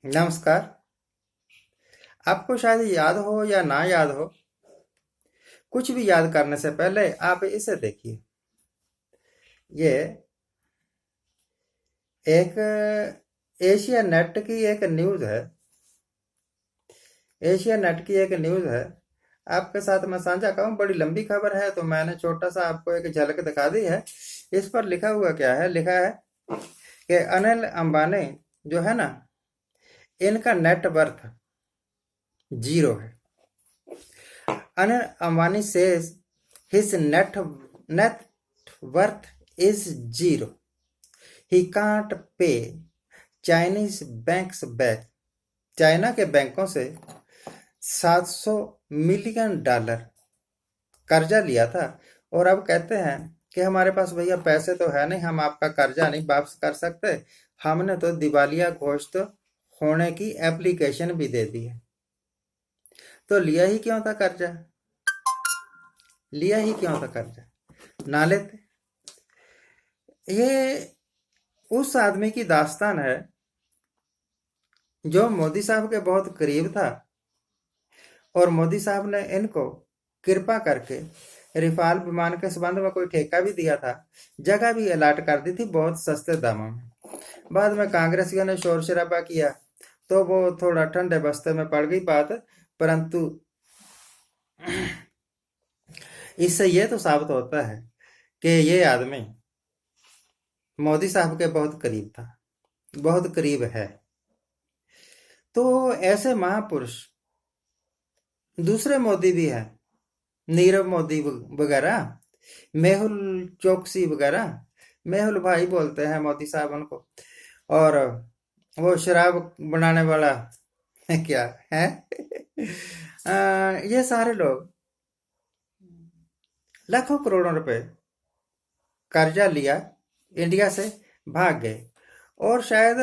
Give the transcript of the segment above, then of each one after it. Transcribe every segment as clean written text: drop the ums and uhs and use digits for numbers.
नमस्कार। आपको शायद याद हो या ना याद हो, कुछ भी याद करने से पहले आप इसे देखिए। ये एक एशिया नेट की एक न्यूज़ है। एशिया नेट की एक न्यूज़ है। आपके साथ मैं साझा करूं, बड़ी लंबी खबर है तो मैंने छोटा सा आपको एक झलक दिखा दी है। इस पर लिखा हुआ क्या है? लिखा है कि अनिल अंबानी जो है ना, इनका नेटवर्थ जीरो है। Anil Ambani says his net worth is zero. He can't pay Chinese banks back. China के बैंकों से 700 मिलियन डॉलर कर्जा लिया था और अब कहते हैं कि हमारे पास भैया पैसे तो है नहीं, हम आपका कर्जा नहीं वापस कर सकते। हमने तो दिवालिया घोषित होने की एप्लीकेशन भी दे दी है। तो लिया ही क्यों था कर्जा? लिया ही क्यों था कर्जा? ना लेते। ये उस आदमी की दास्तान है जो मोदी साहब के बहुत करीब था और मोदी साहब ने इनको कृपा करके रिफाल विमान के संबंध में कोई ठेका भी दिया था, जगह भी अलाट कर दी थी बहुत सस्ते दामों में। बाद में कांग्रेसियों ने शोर शराबा किया तो वो थोड़ा ठंडे बस्ते में पड़ गई बात। परंतु इससे ये तो साबित होता है कि ये आदमी मोदी साहब के बहुत करीब था, बहुत करीब है। तो ऐसे महापुरुष दूसरे मोदी भी हैं, नीरव मोदी वगैरह, मेहुल चौकसी वगैरह। मेहुल भाई बोलते हैं मोदी साहब उनको। और वो शराब बनाने वाला क्या है? ये सारे लोग लाखों करोड़ों रुपए कर्जा लिया, इंडिया से भाग गए। और शायद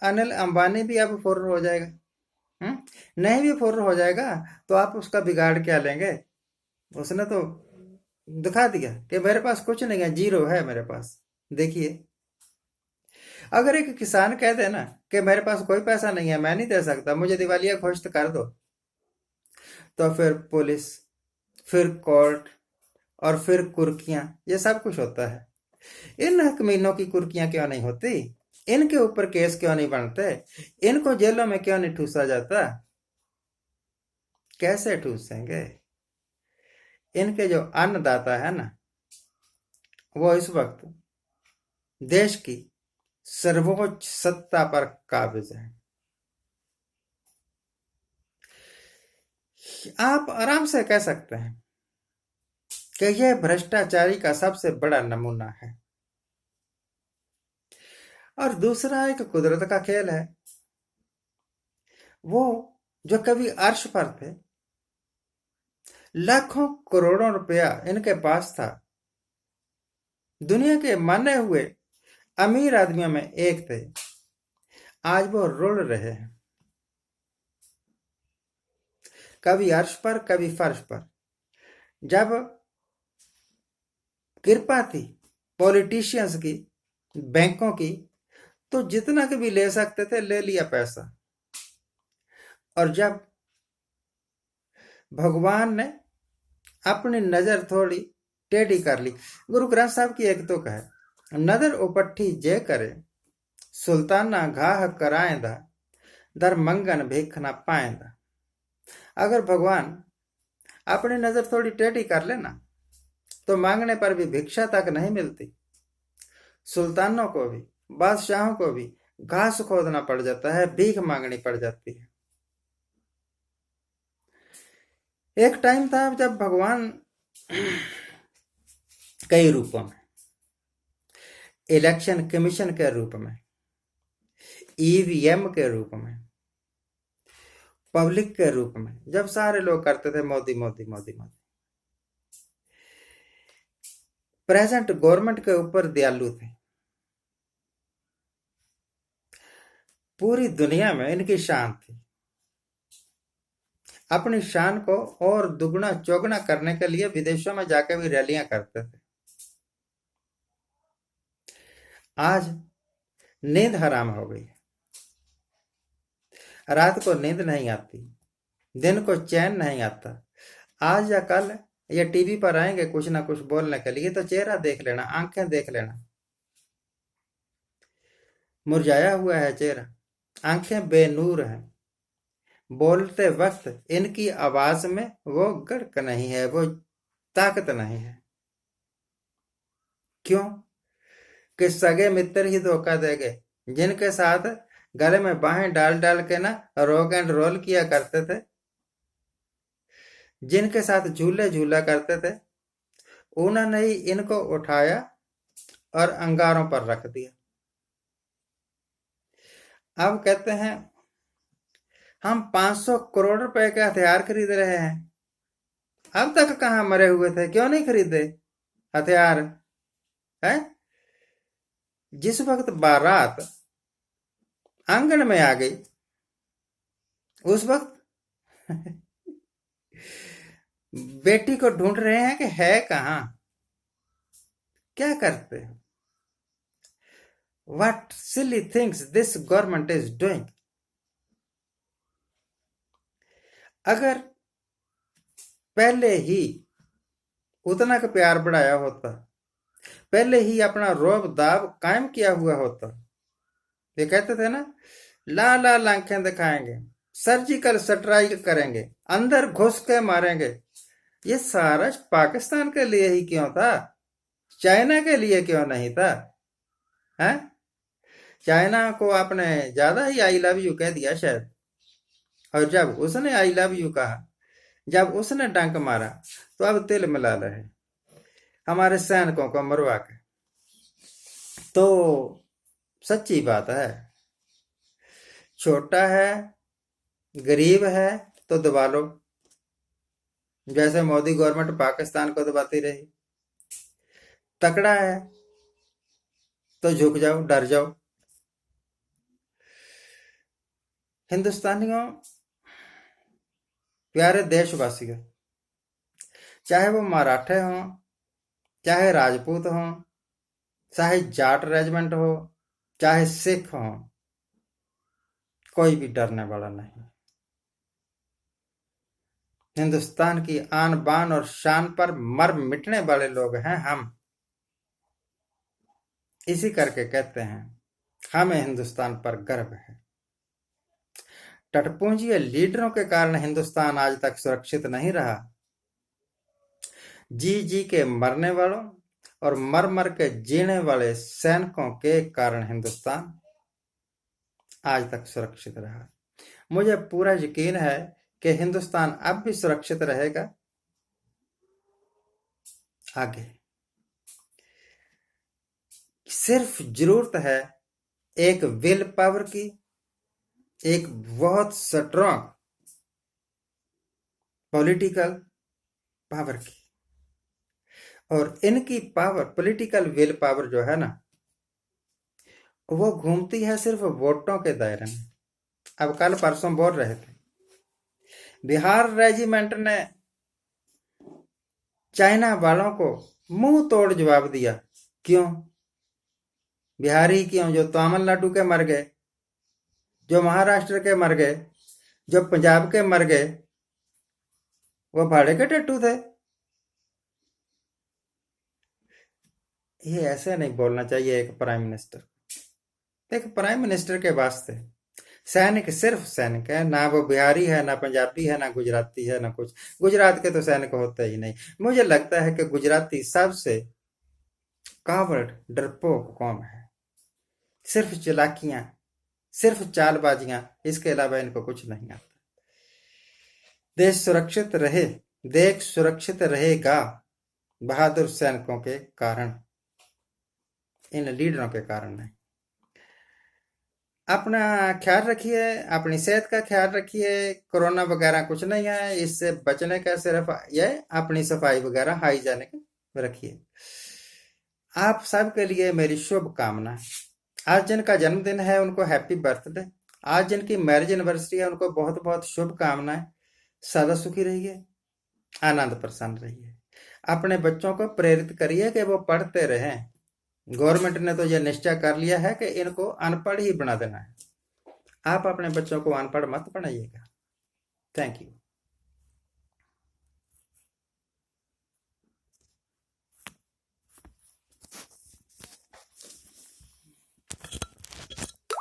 अनिल अंबानी भी अब फुर्र हो जाएगा। नहीं भी फुर्र हो जाएगा तो आप उसका बिगाड़ क्या लेंगे? उसने तो दिखा दिया कि मेरे पास कुछ नहीं है, जीरो है मेरे पास। देखिए, अगर एक किसान कह दे ना कि मेरे पास कोई पैसा नहीं है, मैं नहीं दे सकता, मुझे दिवालिया घोषित कर दो, तो फिर पुलिस, फिर कोर्ट और फिर कुर्कियां, ये सब कुछ होता है। इन हकमीनों की कुर्कियां क्यों नहीं होती? इनके ऊपर केस क्यों नहीं बनते? इनको जेलों में क्यों नहीं ठूसा जाता? कैसे ठूसेंगे? इनके जो अन्नदाता है ना, वो इस वक्त देश की सर्वोच्च सत्ता पर काबिज है। आप आराम से कह सकते हैं कि यह भ्रष्टाचारी का सबसे बड़ा नमूना है। और दूसरा एक कुदरत का खेल है। वो जो कभी अर्श पर थे, लाखों करोड़ों रुपया इनके पास था, दुनिया के माने हुए अमीर आदमियों में एक थे, आज वो रुल रहे हैं, कभी अर्श पर कभी फर्श पर। जब कृपा थी पॉलिटिशियंस की, बैंकों की, तो जितना कभी ले सकते थे ले लिया पैसा। और जब भगवान ने अपनी नजर थोड़ी टेढ़ी कर ली, गुरु ग्रंथ साहब की एक तुक है, नजर उपट्ठी जे करे सुल्ताना घाह कराएंदा, दर मंगन भिख न पाएंदा। अगर भगवान अपनी नजर थोड़ी टेढ़ी कर लेना तो मांगने पर भी भिक्षा तक नहीं मिलती। सुल्तानों को भी, बादशाहों को भी घास खोदना पड़ जाता है, भीख मांगनी पड़ जाती है। एक टाइम था जब भगवान कई रूपों में, इलेक्शन कमीशन के रूप में, ईवीएम के रूप में, पब्लिक के रूप में, जब सारे लोग करते थे मोदी मोदी मोदी मोदी, प्रेजेंट गवर्नमेंट के ऊपर दयालु थे। पूरी दुनिया में इनकी शान थी। अपनी शान को और दुगना चौगुना करने के लिए विदेशों में जाकर भी रैलियां करते थे। आज नींद हराम हो गई। रात को नींद नहीं आती, दिन को चैन नहीं आता। आज या कल ये टीवी पर आएंगे कुछ ना कुछ बोलने के लिए, तो चेहरा देख लेना, आंखें देख लेना, मुरझाया हुआ है चेहरा, आंखें बेनूर हैं। बोलते वक्त इनकी आवाज में वो गड़क नहीं है, वो ताकत नहीं है। क्यों? कि सगे मित्र ही धोखा देंगे, जिनके साथ गले में बाहें डाल डाल के ना रॉक एंड रोल किया करते थे, जिनके साथ झूले झूला करते थे, उन्होंने ही इनको उठाया और अंगारों पर रख दिया। अब कहते हैं हम 500 करोड़ रुपए के हथियार खरीद रहे हैं। अब तक कहां मरे हुए थे, क्यों नहीं खरीदे हथियार? है जिस वक्त बारात आंगन में आ गई, उस वक्त बेटी को ढूंढ रहे हैं कि है कहां, क्या करते? What silly things this government is doing. अगर पहले ही उतना का प्यार बढ़ाया होता, पहले ही अपना रौब दाब कायम किया हुआ होता, ये कहते थे ना, लाल लाल आंखें दिखाएंगे, सर्जिकल स्ट्राइक करेंगे, अंदर घुस के मारेंगे, ये सारा पाकिस्तान के लिए ही क्यों था? चाइना के लिए क्यों नहीं था? है चाइना को आपने ज्यादा ही आई लव यू कह दिया शायद, और जब उसने आई लव यू कहा, जब उसने डंक मारा, तो अब तिल मिला रहे हमारे सैनिकों को मरवा के। तो सच्ची बात है, छोटा है, गरीब है तो दबा लो, जैसे मोदी गवर्नमेंट पाकिस्तान को दबाती रही। तकड़ा है तो झुक जाओ, डर जाओ। हिंदुस्तानियों, प्यारे देशवासियों, चाहे वो मराठे हों, चाहे राजपूत हों, चाहे जाट रेजिमेंट हो, चाहे सिख हों, कोई भी डरने वाला नहीं। हिंदुस्तान की आन बान और शान पर मर मिटने वाले लोग हैं हम। इसी करके कहते हैं हमें हिंदुस्तान पर गर्व है। टटपूंजी लीडरों के कारण हिंदुस्तान आज तक सुरक्षित नहीं रहा। जी जी के मरने वालों और मर मर के जीने वाले सैनिकों के कारण हिंदुस्तान आज तक सुरक्षित रहा। मुझे पूरा यकीन है कि हिंदुस्तान अब भी सुरक्षित रहेगा आगे। सिर्फ जरूरत है एक विल पावर की, एक बहुत स्ट्रॉन्ग पॉलिटिकल पावर की। और इनकी पावर, पॉलिटिकल विल पावर जो है ना, वो घूमती है सिर्फ वोटों के दायरे में। अब कल परसों बोल रहे थे, बिहार रेजिमेंट ने चाइना वालों को मुंह तोड़ जवाब दिया। क्यों? बिहारी क्यों, जो तमिलनाडु के मर गए, जो महाराष्ट्र के मर गए, जो पंजाब के मर गए, वो भाड़े के टट्टू थे। ये ऐसे नहीं बोलना चाहिए एक प्राइम मिनिस्टर। एक प्राइम मिनिस्टर के वास्ते सैनिक सिर्फ सैनिक है, ना वो बिहारी है, ना पंजाबी है, ना गुजराती है, ना कुछ। गुजरात के तो सैनिक होते ही नहीं। मुझे लगता है कि गुजराती सबसे कावड़, डरपोक कौम है। सिर्फ चालाकियां, सिर्फ चालबाजियां, इसके अलावा इनको कुछ नहीं आता। देश सुरक्षित रहे, देश सुरक्षित रहेगा बहादुर सैनिकों के कारण, इन लीडरों के कारण नहीं। अपना ख्याल रखिए, अपनी सेहत का ख्याल रखिए। कोरोना वगैरह कुछ नहीं है, इससे बचने का सिर्फ यह अपनी सफाई वगैरह हाइजीनिक रखिए। आप सब के लिए मेरी शुभकामना। आज जिनका जन्मदिन है उनको हैप्पी बर्थडे। आज जिनकी मैरिज एनिवर्सरी है उनको बहुत बहुत शुभकामनाएं। सदा सुखी रहिए, आनंद प्रसन्न रहिए। अपने बच्चों को प्रेरित करिए कि वो पढ़ते रहें। गवर्नमेंट ने तो यह निश्चय कर लिया है कि इनको अनपढ़ ही बना देना है। आप अपने बच्चों को अनपढ़ मत बनाइएगा। Thank you.